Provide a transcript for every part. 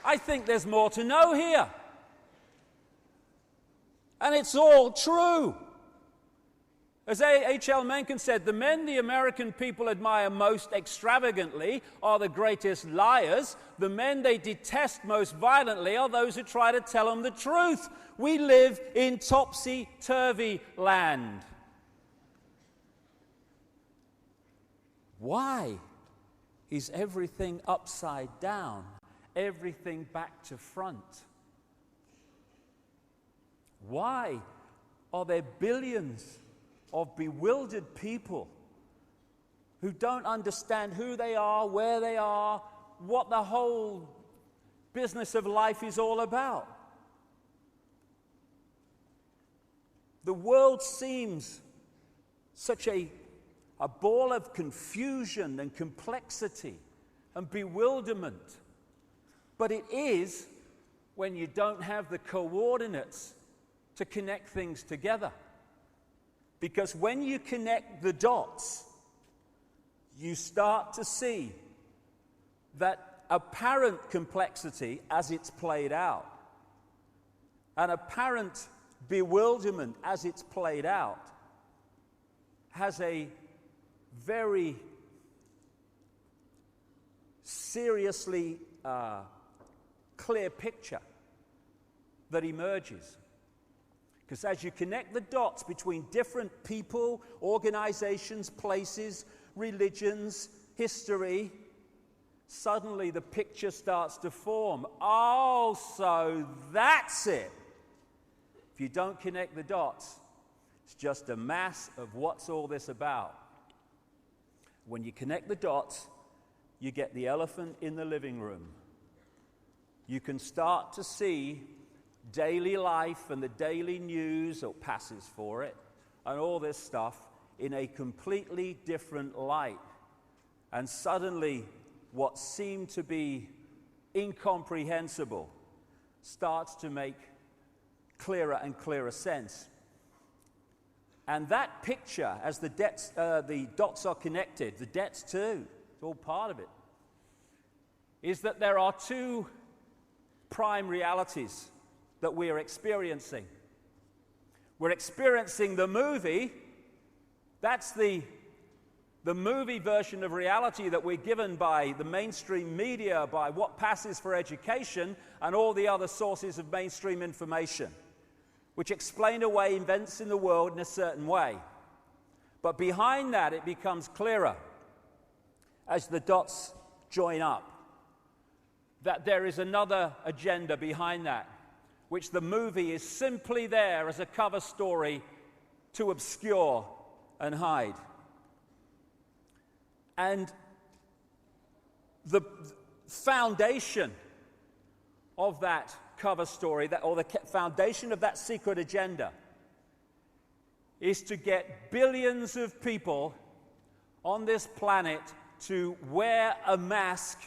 I think there's more to know here. And it's all true. As H.L. Mencken said, the men the American people admire most extravagantly are the greatest liars. The men they detest most violently are those who try to tell them the truth. We live in topsy-turvy land. Why is everything upside down? Everything back to front? Why are there billions of bewildered people who don't understand who they are, where they are, what the whole business of life is all about? The world seems such a ball of confusion and complexity and bewilderment. But it is when you don't have the coordinates to connect things together. Because when you connect the dots, you start to see that apparent complexity as it's played out, an apparent bewilderment as it's played out, has a very seriously clear picture that emerges. Because as you connect the dots between different people, organizations, places, religions, history, suddenly the picture starts to form. Oh, so that's it. If you don't connect the dots, it's just a mass of what's all this about. When you connect the dots, you get the elephant in the living room. You can start to see daily life and the daily news, or passes for it, and all this stuff in a completely different light. And suddenly, what seemed to be incomprehensible starts to make clearer and clearer sense. And that picture, as the dots are connected, the debts too, it's all part of it, is that there are two prime realities that we are experiencing. We're experiencing the movie. That's the movie version of reality that we're given by the mainstream media, by what passes for education, and all the other sources of mainstream information, which explain away events in the world in a certain way. But behind that, it becomes clearer as the dots join up that there is another agenda behind that, which the movie is simply there as a cover story to obscure and hide. And the foundation of that cover story, or the foundation of that secret agenda, is to get billions of people on this planet to wear a mask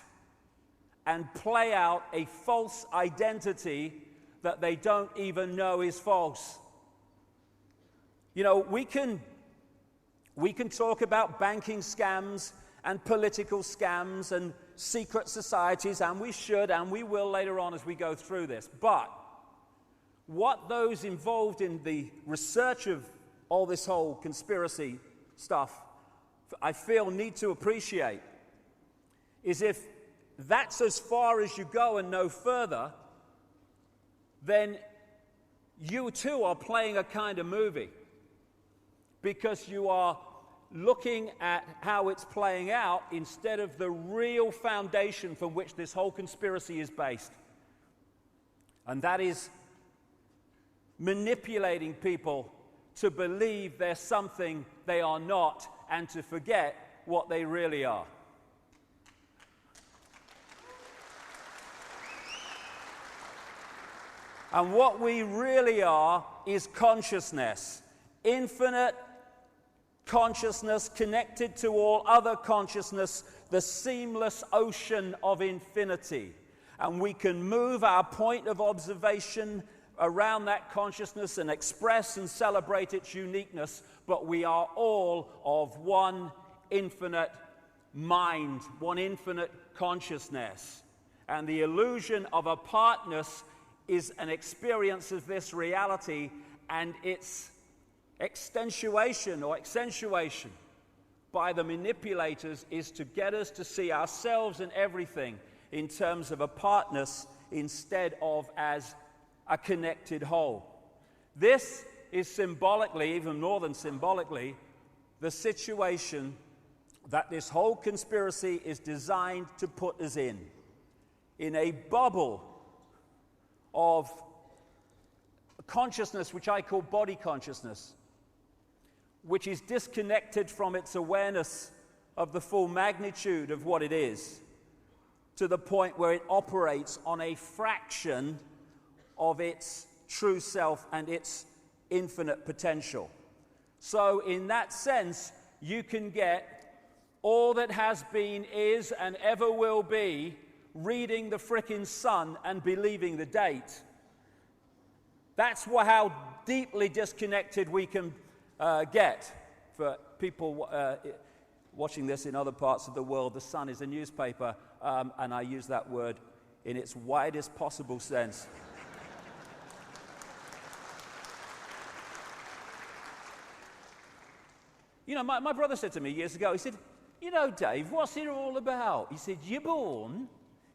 and play out a false identity that they don't even know is false. You know, we can talk about banking scams and political scams and secret societies, and we should and we will later on as we go through this. But what those involved in the research of all this whole conspiracy stuff, I feel, need to appreciate is if that's as far as you go and no further, then you too are playing a kind of movie, because you are looking at how it's playing out instead of the real foundation from which this whole conspiracy is based. And that is manipulating people to believe they're something they are not and to forget what they really are. And what we really are is consciousness. Infinite consciousness connected to all other consciousness, the seamless ocean of infinity. And we can move our point of observation around that consciousness and express and celebrate its uniqueness, but we are all of one infinite mind, one infinite consciousness. And the illusion of apartness is an experience of this reality, and its extensuation or accentuation by the manipulators is to get us to see ourselves and everything in terms of apartness instead of as a connected whole. This is symbolically, even more than symbolically, the situation that this whole conspiracy is designed to put us in a bubble of consciousness, which I call body consciousness, which is disconnected from its awareness of the full magnitude of what it is, to the point where it operates on a fraction of its true self and its infinite potential. So in that sense, you can get all that has been, is, and ever will be reading the frickin' sun and believing the date. That's how deeply disconnected we can get. For people watching this in other parts of the world, the Sun is a newspaper, and I use that word in its widest possible sense. You know, my brother said to me years ago, he said, you know, Dave, what's it all about? He said, you're born.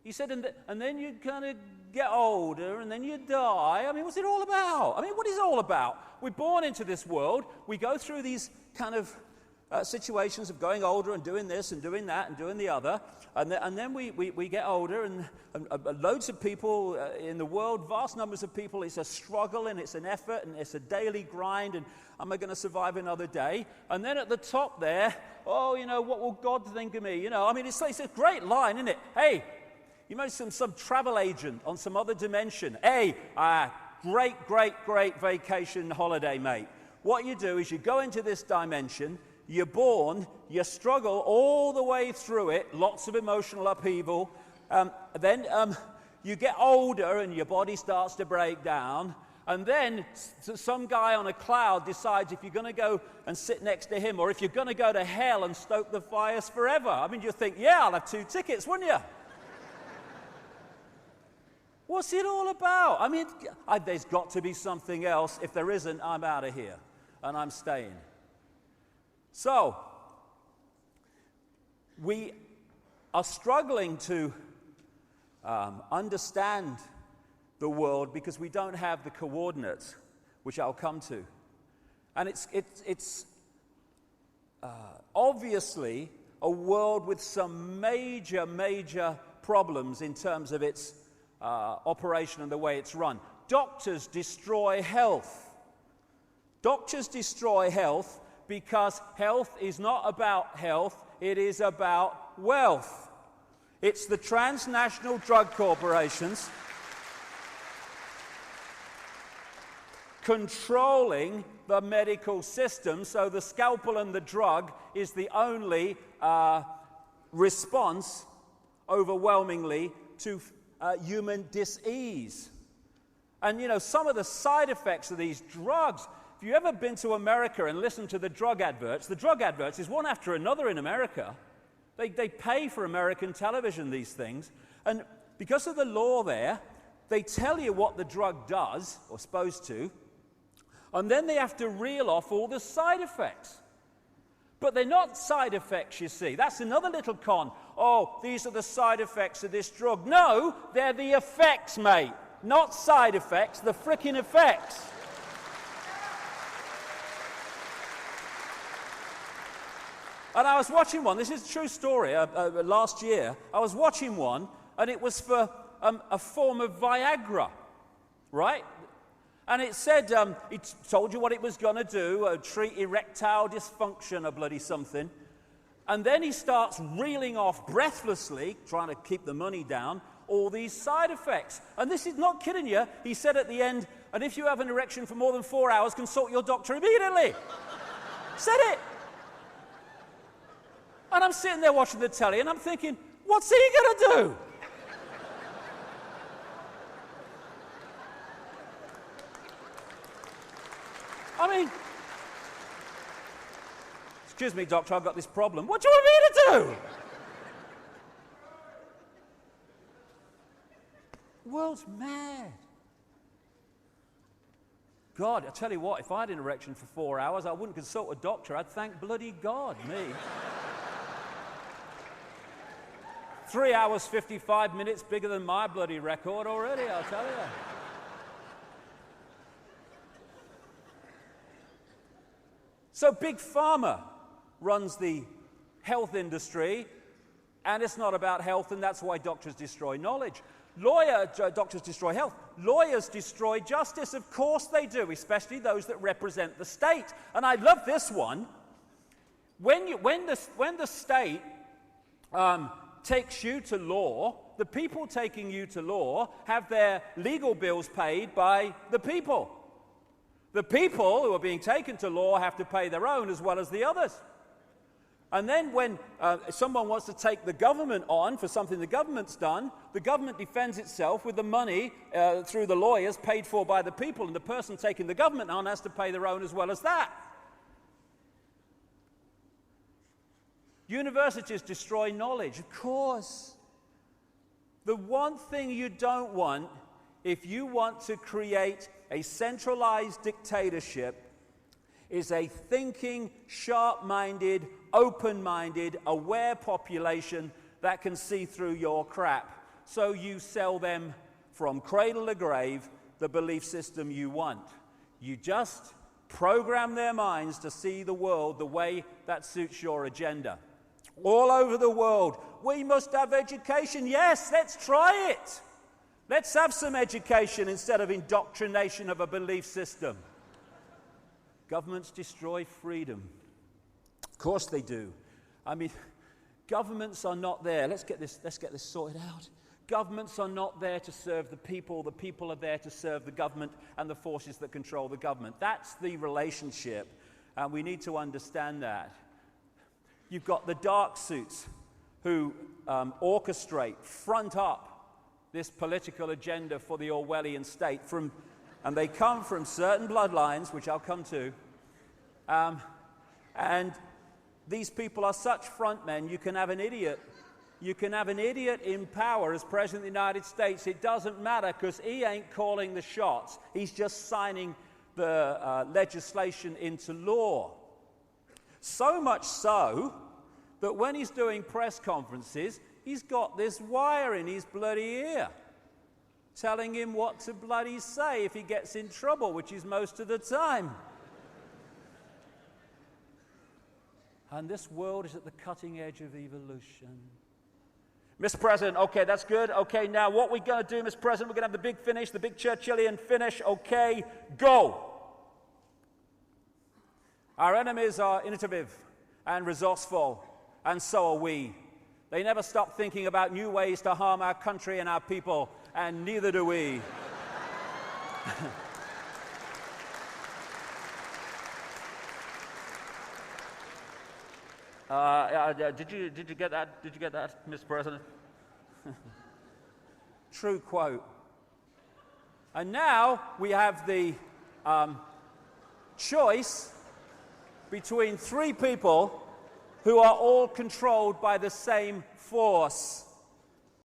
He said, and then you kind of get older, and then you die. I mean, what's it all about? I mean, what is it all about? We're born into this world. We go through these kind of situations of going older and doing this and doing that and doing the other. And then we get older, and loads of people in the world, vast numbers of people, it's a struggle and it's an effort and it's a daily grind, and am I going to survive another day? And then at the top there, oh, you know, what will God think of me? You know, I mean, it's a great line, isn't it? Hey, you know, some travel agent on some other dimension. Hey, great vacation holiday, mate. What you do is you go into this dimension, you're born, you struggle all the way through it, lots of emotional upheaval. Then you get older and your body starts to break down. And then some guy on a cloud decides if you're going to go and sit next to him, or if you're going to go to hell and stoke the fires forever. I mean, you think, yeah, I'll have 2 tickets, wouldn't you? What's it all about? I mean, there's got to be something else. If there isn't, I'm out of here, and I'm staying. So, we are struggling to understand the world because we don't have the coordinates, which I'll come to. And it's obviously a world with some major problems in terms of its operation and the way it's run. Doctors destroy health. Doctors destroy health because health is not about health, it is about wealth. It's the transnational drug corporations controlling the medical system, so the scalpel and the drug is the only response, overwhelmingly, to human dis-ease. And you know, some of the side effects of these drugs, if you've ever been to America and listened to the drug adverts is one after another in America. They pay for American television, these things. And because of the law there, they tell you what the drug does, or supposed to, and then they have to reel off all the side effects. But they're not side effects, you see. That's another little con. Oh, these are the side effects of this drug. No, they're the effects, mate. Not side effects, the frickin' effects. And I was watching one, this is a true story, last year. I was watching one, and it was for a form of Viagra, right? And it said, it told you what it was going to do, treat erectile dysfunction or bloody something. And then he starts reeling off breathlessly, trying to keep the money down, all these side effects. And this is not kidding you. He said at the end, and if you have an erection for more than 4 hours, consult your doctor immediately. Said it. And I'm sitting there watching the telly, and I'm thinking, what's he going to do? I mean, excuse me, doctor, I've got this problem. What do you want me to do? The world's mad. God, I tell you what, if I had an erection for 4 hours, I wouldn't consult a doctor. I'd thank bloody God, me. 3 hours, 55 minutes, bigger than my bloody record already, I'll tell you. So Big Pharma runs the health industry, and it's not about health, and that's why doctors destroy knowledge. Doctors destroy health. Lawyers destroy justice. Of course they do, especially those that represent the state. And I love this one. When the state takes you to law, the people taking you to law have their legal bills paid by the people. The people who are being taken to law have to pay their own as well as the others. And then when someone wants to take the government on for something the government's done, the government defends itself with the money through the lawyers paid for by the people, and the person taking the government on has to pay their own as well as that. Universities destroy knowledge, of course. The one thing you don't want, if you want to create a centralized dictatorship, is a thinking, sharp-minded, open-minded, aware population that can see through your crap. So you sell them from cradle to grave the belief system you want. You just program their minds to see the world the way that suits your agenda. All over the world, we must have education. Yes, let's try it. Let's have some education instead of indoctrination of a belief system. Governments destroy freedom. Of course they do. I mean, governments are not there. Let's get this sorted out. Governments are not there to serve the people. The people are there to serve the government and the forces that control the government. That's the relationship, and we need to understand that. You've got the dark suits who orchestrate, front up this political agenda for the Orwellian state, and they come from certain bloodlines, which I'll come to. And these people are such frontmen. You can have an idiot. You can have an idiot in power as President of the United States. It doesn't matter, because he ain't calling the shots. He's just signing the legislation into law. So much so that when he's doing press conferences, he's got this wire in his bloody ear telling him what to bloody say if he gets in trouble, which is most of the time. And this world is at the cutting edge of evolution. Mr. President, okay, that's good. Okay, now what we're going to do, Mr. President, we're going to have the big finish, the big Churchillian finish. Okay, go. Our enemies are innovative and resourceful, and so are we. They never stop thinking about new ways to harm our country and our people, and neither do we. Did you get that? Did you get that, Mr. President? True quote. And now we have the choice between three people who are all controlled by the same force.